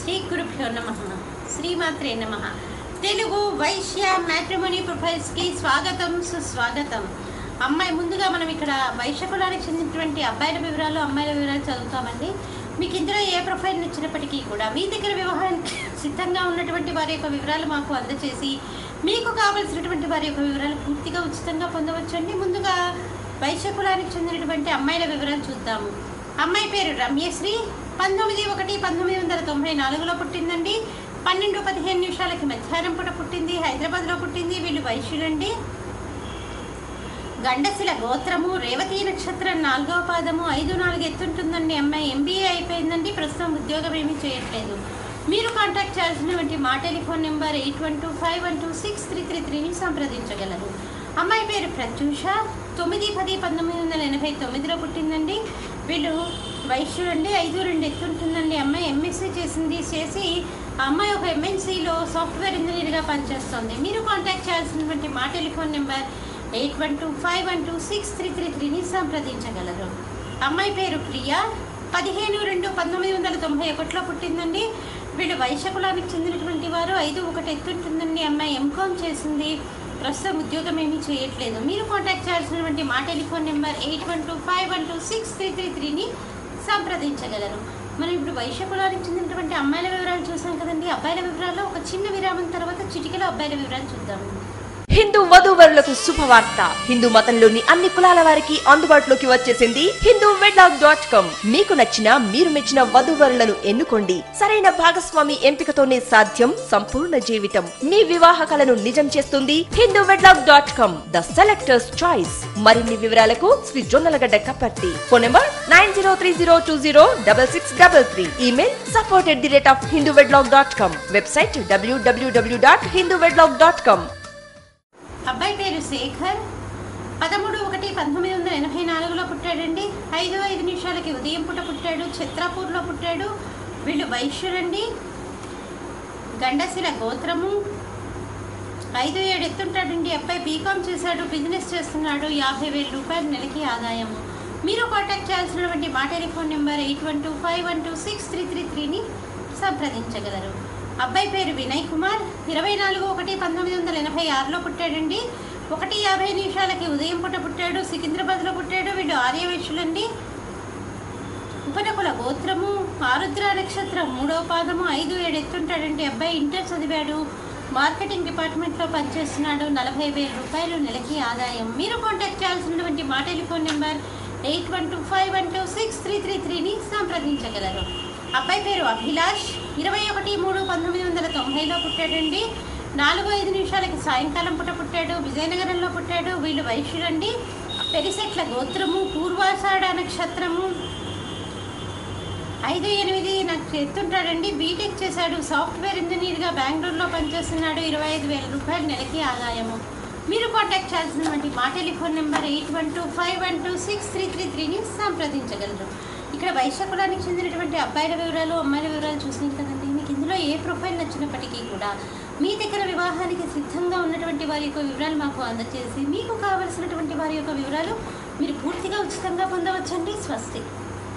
శ్రీ గురుభ్యో నమః. శ్రీమాత్రే నమః. తెలుగు వైశ్య మ్యాట్రిమోనీ ప్రొఫైల్స్కి స్వాగతం, సుస్వాగతం. అమ్మాయి ముందుగా మనం ఇక్కడ వైశ్య కులానికి చెందినటువంటి అబ్బాయిల వివరాలు, అమ్మాయిల వివరాలు చదువుతామండి. మీకు ఇందులో ఏ ప్రొఫైల్ నచ్చినప్పటికీ కూడా మీ దగ్గర వివాహానికి సిద్ధంగా ఉన్నటువంటి వారి యొక్క వివరాలు మాకు అందజేసి మీకు కావలసినటువంటి వారి యొక్క వివరాలు పూర్తిగా ఉచితంగా పొందవచ్చండి. ముందుగా వైశ్య కులానికి చెందినటువంటి అమ్మాయిల వివరాలు చూద్దాము. అమ్మాయి పేరు రమ్యశ్రీ. 19/1/1994లో పుట్టిందండి. 12:15 మధ్యాహ్నం పూట పుట్టింది. హైదరాబాద్లో పుట్టింది. వీళ్ళు వైశ్యులండి. గండశిల గోత్రము, రేవతి నక్షత్రం 4వ పాదము, 5-4 ఎత్తుంటుందండి. అమ్మాయి MBA అయిపోయిందండి. ప్రస్తుతం ఉద్యోగం ఏమీ చేయట్లేదు. మీరు కాంటాక్ట్ చేయాల్సినటువంటి మా టెలిఫోన్ నెంబర్ 8125126333ని సంప్రదించగలరు. అమ్మాయి పేరు ప్రత్యూష. 9/10/1989లో పుట్టిందండి. వీళ్ళు వైశ్యులండి. 5-2 ఎత్తుంటుందండి. అమ్మాయి MSc చేసి ఆ అమ్మాయి ఒక MNCలో సాఫ్ట్వేర్ ఇంజనీర్గా పనిచేస్తుంది. మీరు కాంటాక్ట్ చేయాల్సినటువంటి మా టెలిఫోన్ నెంబర్ 8125126333ని సంప్రదించగలరు. అమ్మాయి పేరు ప్రియా. 15/2/1991లో పుట్టిందండి. వీళ్ళు వైశ్య కులానికి చెందినటువంటి వారు. 5-1 ఎత్తుంటుందండి. అమ్మాయి MCom చేసింది. ప్రస్తుతం ఉద్యోగం ఏమీ చేయట్లేదు. మీరు కాంటాక్ట్ చేయాల్సినటువంటి మా టెలిఫోన్ నెంబర్ 8125126333ని సంప్రదించగలరు. మనం ఇప్పుడు వైశ్య కులానికి చెందినటువంటి అమ్మాయిల వివరాలు చూసాం కదండి. అబ్బాయిల వివరాల్లో ఒక చిన్న విరామం తర్వాత చిటికలో అబ్బాయిల వివరాలు చూద్దాము. హిందూ వధూవరులకు శుభవార్త. హిందూ మతంలోని అన్ని కులాల వారికి అందుబాటులోకి వచ్చేసింది hinduwedlock.com. మీకు నచ్చిన, మీరు మెచ్చిన వధూవరులను ఎన్నుకోండి. సరైన భాగస్వామి ఎంపికతోనే సాధ్యం సంపూర్ణ జీవితం. మీ వివాహ కలను నిజం చేస్తుంది hinduwedlock.com, ద సెలెక్టర్స్ చాయిస్. మరిన్ని వివరాలకు Shri Jonnalagadda Kaparthi. Phone number 9030206633. Email support@hinduwedlock.com. Website www.hinduwedlock.com. అబ్బాయి పేరు శేఖర్. 13/1/1984లో పుట్టాడండి. 5:05 ఉదయం పూట పుట్టాడు. ఛత్రాపూర్లో పుట్టాడు. వీళ్ళు వైశ్యులండి. గండశిల గోత్రము. 5-7 ఎత్తుంటాడండి. అబ్బాయి BCom చేశాడు. బిజినెస్ చేస్తున్నాడు. 50,000 రూపాయలు నెలకి ఆదాయము. మీరు కాంటాక్ట్ చేయాల్సినటువంటి మా టెలిఫోన్ నెంబర్ 8125126333ని సంప్రదించగలరు. అబ్బాయి పేరు వినయ్ కుమార్. 24/1/1986లో పుట్టాడండి. 1:50 ఉదయం పూట పుట్టాడు. సికింద్రాబాద్లో పుట్టాడు. వీళ్ళు ఆర్యవైశ్యులండి. ఉపనకుల గోత్రము, ఆరుద్ర నక్షత్రం 3వ పాదము, 5-7 ఎత్తుంటాడండి. అబ్బాయి ఇంటర్ చదివాడు. మార్కెటింగ్ డిపార్ట్మెంట్లో పనిచేస్తున్నాడు. 40,000 రూపాయలు నెలకి ఆదాయం. మీరు కాంటాక్ట్ చేయాల్సినటువంటి మా టెలిఫోన్ నెంబర్ 8125126333ని సంప్రదించగలరు. అబ్బాయి పేరు అభిలాష్. 21/3/1990లో పుట్టాడండి. 4:05 సాయంకాలం పూట పుట్టాడు. విజయనగరంలో పుట్టాడు. వీళ్ళు వైశ్యులండి. పెరిసెట్ల గోత్రము, పూర్వాషాఢ నక్షత్రము, 5-8 ఎత్తుంటాడండి. బీటెక్ చేశాడు. సాఫ్ట్వేర్ ఇంజనీర్గా బెంగళూరులో పనిచేస్తున్నాడు. 25,000 రూపాయలు నెలకి ఆదాయము. మీరు కాంటాక్ట్ చేయాల్సినటువంటి మా టెలిఫోన్ నెంబర్ 8125126333ని సంప్రదించగలరు. ఇక్కడ వైశ్య కులానికి చెందినటువంటి అబ్బాయిల వివరాలు, అమ్మాయిల వివరాలు చూసినాం కదండి. మీకు ఇందులో ఏ ప్రొఫైల్ నచ్చినప్పటికీ కూడా మీ దగ్గర వివాహానికి సిద్ధంగా ఉన్నటువంటి వారి యొక్క వివరాలు మాకు అందజేసి మీకు కావలసినటువంటి వారి యొక్క వివరాలు మీరు పూర్తిగా ఉచితంగా పొందవచ్చండి. స్వస్తి.